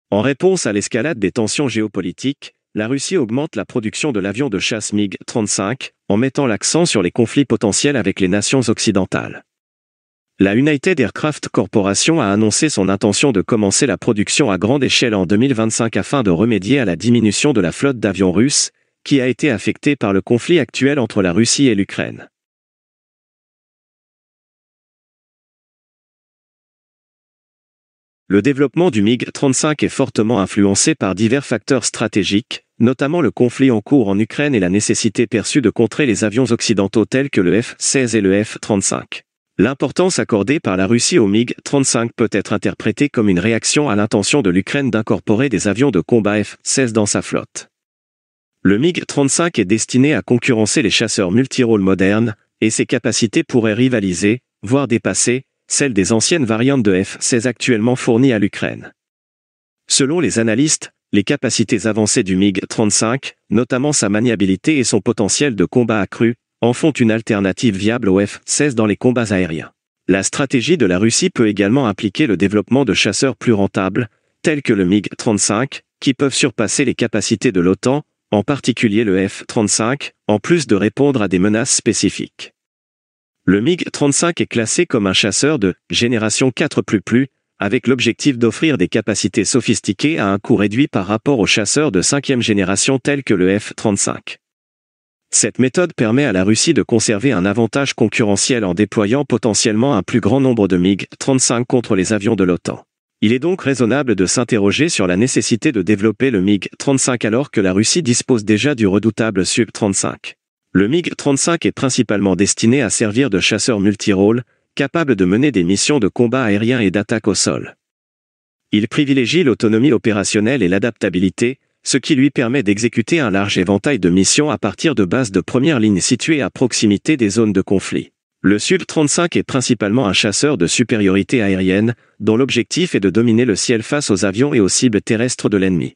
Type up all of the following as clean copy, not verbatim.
En réponse à l'escalade des tensions géopolitiques, la Russie augmente la production de l'avion de chasse MiG-35, en mettant l'accent sur les conflits potentiels avec les nations occidentales. La United Aircraft Corporation a annoncé son intention de commencer la production à grande échelle en 2025 afin de remédier à la diminution de la flotte d'avions russes, qui a été affectée par le conflit actuel entre la Russie et l'Ukraine. Le développement du MiG-35 est fortement influencé par divers facteurs stratégiques, notamment le conflit en cours en Ukraine et la nécessité perçue de contrer les avions occidentaux tels que le F-16 et le F-35. L'importance accordée par la Russie au MiG-35 peut être interprétée comme une réaction à l'intention de l'Ukraine d'incorporer des avions de combat F-16 dans sa flotte. Le MiG-35 est destiné à concurrencer les chasseurs multirôles modernes, et ses capacités pourraient rivaliser, voire dépasser, celles des anciennes variantes de F-16 actuellement fournies à l'Ukraine. Selon les analystes, les capacités avancées du MiG-35, notamment sa maniabilité et son potentiel de combat accru, en font une alternative viable au F-16 dans les combats aériens. La stratégie de la Russie peut également impliquer le développement de chasseurs plus rentables, tels que le MiG-35, qui peuvent surpasser les capacités de l'OTAN, en particulier le F-35, en plus de répondre à des menaces spécifiques. Le MiG-35 est classé comme un chasseur de « génération 4++, avec l'objectif d'offrir des capacités sophistiquées à un coût réduit par rapport aux chasseurs de 5e génération tels que le F-35. Cette méthode permet à la Russie de conserver un avantage concurrentiel en déployant potentiellement un plus grand nombre de MiG-35 contre les avions de l'OTAN. Il est donc raisonnable de s'interroger sur la nécessité de développer le MiG-35 alors que la Russie dispose déjà du redoutable Su-35. Le MiG-35 est principalement destiné à servir de chasseur multirôle, capable de mener des missions de combat aérien et d'attaque au sol. Il privilégie l'autonomie opérationnelle et l'adaptabilité, ce qui lui permet d'exécuter un large éventail de missions à partir de bases de première ligne situées à proximité des zones de conflit. Le Su-35 est principalement un chasseur de supériorité aérienne, dont l'objectif est de dominer le ciel face aux avions et aux cibles terrestres de l'ennemi.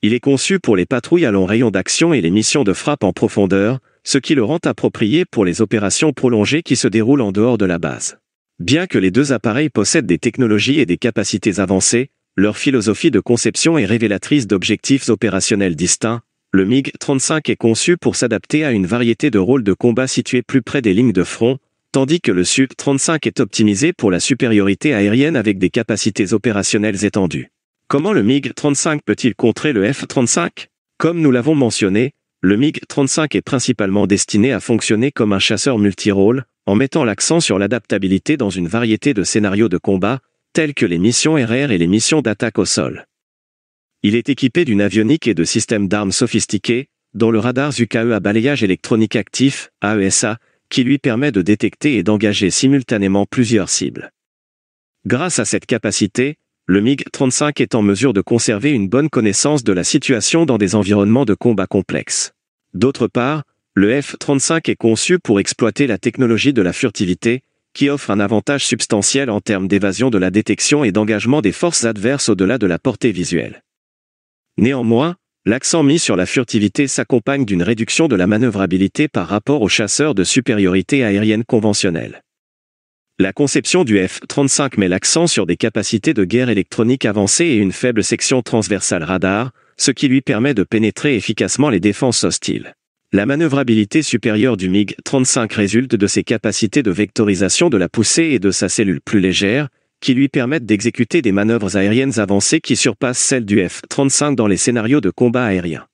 Il est conçu pour les patrouilles à long rayon d'action et les missions de frappe en profondeur, ce qui le rend approprié pour les opérations prolongées qui se déroulent en dehors de la base. Bien que les deux appareils possèdent des technologies et des capacités avancées, leur philosophie de conception est révélatrice d'objectifs opérationnels distincts. Le MiG-35 est conçu pour s'adapter à une variété de rôles de combat situés plus près des lignes de front, tandis que le Su-35 est optimisé pour la supériorité aérienne avec des capacités opérationnelles étendues. Comment le MiG-35 peut-il contrer le F-35 ? Comme nous l'avons mentionné, le MiG-35 est principalement destiné à fonctionner comme un chasseur multirôle, en mettant l'accent sur l'adaptabilité dans une variété de scénarios de combat, tels que les missions RR et les missions d'attaque au sol. Il est équipé d'une avionique et de systèmes d'armes sophistiqués, dont le radar ZUKAE à balayage électronique actif, AESA, qui lui permet de détecter et d'engager simultanément plusieurs cibles. Grâce à cette capacité, le MiG-35 est en mesure de conserver une bonne connaissance de la situation dans des environnements de combat complexes. D'autre part, le F-35 est conçu pour exploiter la technologie de la furtivité, qui offre un avantage substantiel en termes d'évasion de la détection et d'engagement des forces adverses au-delà de la portée visuelle. Néanmoins, l'accent mis sur la furtivité s'accompagne d'une réduction de la manœuvrabilité par rapport aux chasseurs de supériorité aérienne conventionnels. La conception du F-35 met l'accent sur des capacités de guerre électronique avancées et une faible section transversale radar, ce qui lui permet de pénétrer efficacement les défenses hostiles. La manœuvrabilité supérieure du MiG-35 résulte de ses capacités de vectorisation de la poussée et de sa cellule plus légère, qui lui permettent d'exécuter des manœuvres aériennes avancées qui surpassent celles du F-35 dans les scénarios de combat aérien.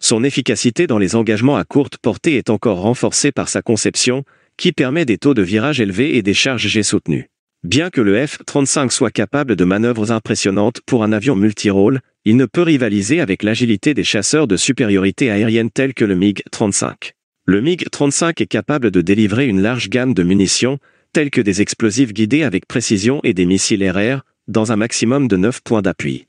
Son efficacité dans les engagements à courte portée est encore renforcée par sa conception, qui permet des taux de virage élevés et des charges G soutenues. Bien que le F-35 soit capable de manœuvres impressionnantes pour un avion multirôle, il ne peut rivaliser avec l'agilité des chasseurs de supériorité aérienne tels que le MiG-35. Le MiG-35 est capable de délivrer une large gamme de munitions, telles que des explosifs guidés avec précision et des missiles RR, dans un maximum de 9 points d'appui.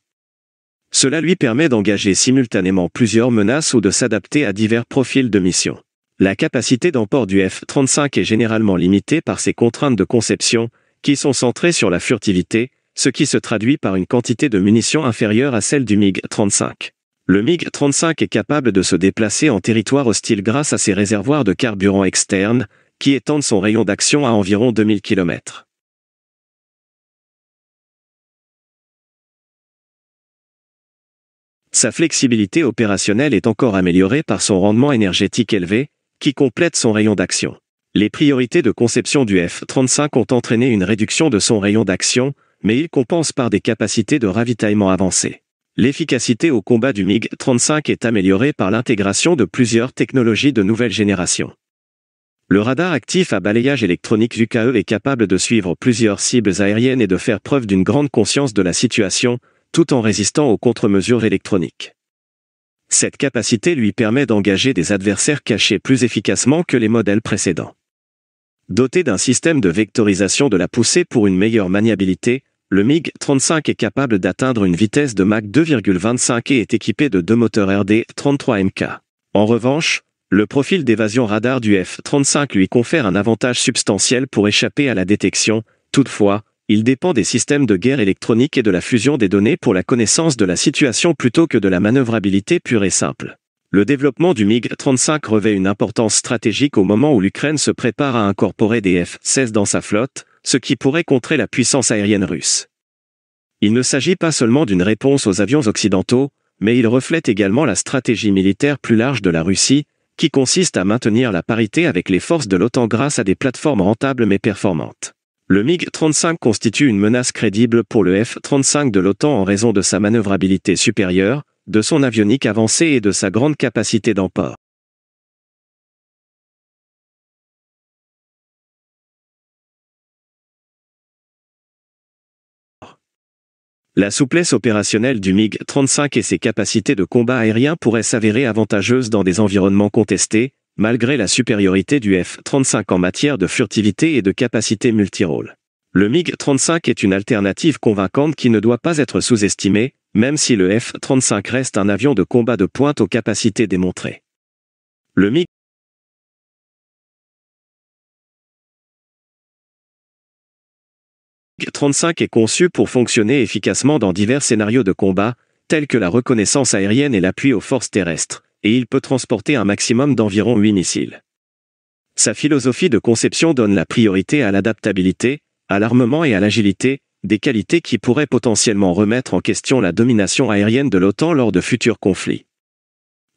Cela lui permet d'engager simultanément plusieurs menaces ou de s'adapter à divers profils de mission. La capacité d'emport du F-35 est généralement limitée par ses contraintes de conception, qui sont centrées sur la furtivité, ce qui se traduit par une quantité de munitions inférieure à celle du MiG-35. Le MiG-35 est capable de se déplacer en territoire hostile grâce à ses réservoirs de carburant externes, qui étendent son rayon d'action à environ 2000 km. Sa flexibilité opérationnelle est encore améliorée par son rendement énergétique élevé, qui complète son rayon d'action. Les priorités de conception du F-35 ont entraîné une réduction de son rayon d'action, mais il compense par des capacités de ravitaillement avancées. L'efficacité au combat du MiG-35 est améliorée par l'intégration de plusieurs technologies de nouvelle génération. Le radar actif à balayage électronique UKE est capable de suivre plusieurs cibles aériennes et de faire preuve d'une grande conscience de la situation, tout en résistant aux contre-mesures électroniques. Cette capacité lui permet d'engager des adversaires cachés plus efficacement que les modèles précédents. Doté d'un système de vectorisation de la poussée pour une meilleure maniabilité, le MiG-35 est capable d'atteindre une vitesse de Mach 2,25 et est équipé de 2 moteurs RD-33 MK. En revanche, le profil d'évasion radar du F-35 lui confère un avantage substantiel pour échapper à la détection. Toutefois, il dépend des systèmes de guerre électronique et de la fusion des données pour la connaissance de la situation plutôt que de la manœuvrabilité pure et simple. Le développement du MiG-35 revêt une importance stratégique au moment où l'Ukraine se prépare à incorporer des F-16 dans sa flotte, ce qui pourrait contrer la puissance aérienne russe. Il ne s'agit pas seulement d'une réponse aux avions occidentaux, mais il reflète également la stratégie militaire plus large de la Russie, qui consiste à maintenir la parité avec les forces de l'OTAN grâce à des plateformes rentables mais performantes. Le MiG-35 constitue une menace crédible pour le F-35 de l'OTAN en raison de sa manœuvrabilité supérieure, de son avionique avancée et de sa grande capacité d'emport. La souplesse opérationnelle du MiG-35 et ses capacités de combat aérien pourraient s'avérer avantageuses dans des environnements contestés, malgré la supériorité du F-35 en matière de furtivité et de capacité multirôle. Le MiG-35 est une alternative convaincante qui ne doit pas être sous-estimée, même si le F-35 reste un avion de combat de pointe aux capacités démontrées. Le MiG-35 est conçu pour fonctionner efficacement dans divers scénarios de combat, tels que la reconnaissance aérienne et l'appui aux forces terrestres, et il peut transporter un maximum d'environ 8 missiles. Sa philosophie de conception donne la priorité à l'adaptabilité, à l'armement et à l'agilité, des qualités qui pourraient potentiellement remettre en question la domination aérienne de l'OTAN lors de futurs conflits.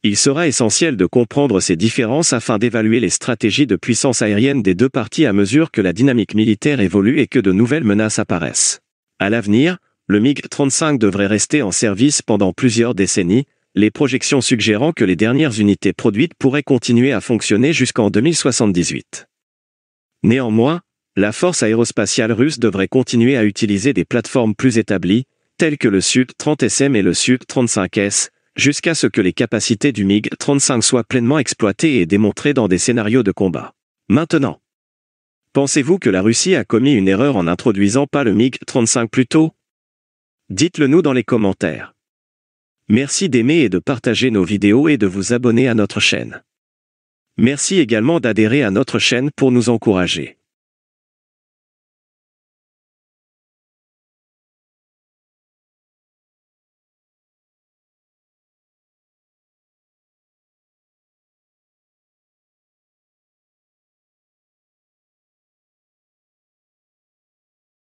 Il sera essentiel de comprendre ces différences afin d'évaluer les stratégies de puissance aérienne des deux parties à mesure que la dynamique militaire évolue et que de nouvelles menaces apparaissent. À l'avenir, le MiG-35 devrait rester en service pendant plusieurs décennies, les projections suggérant que les dernières unités produites pourraient continuer à fonctionner jusqu'en 2078. Néanmoins, la force aérospatiale russe devrait continuer à utiliser des plateformes plus établies, telles que le Su-30SM et le Su-35S, jusqu'à ce que les capacités du MiG-35 soient pleinement exploitées et démontrées dans des scénarios de combat. Maintenant, pensez-vous que la Russie a commis une erreur en n'introduisant pas le MiG-35 plus tôt? Dites-le nous dans les commentaires. Merci d'aimer et de partager nos vidéos et de vous abonner à notre chaîne. Merci également d'adhérer à notre chaîne pour nous encourager.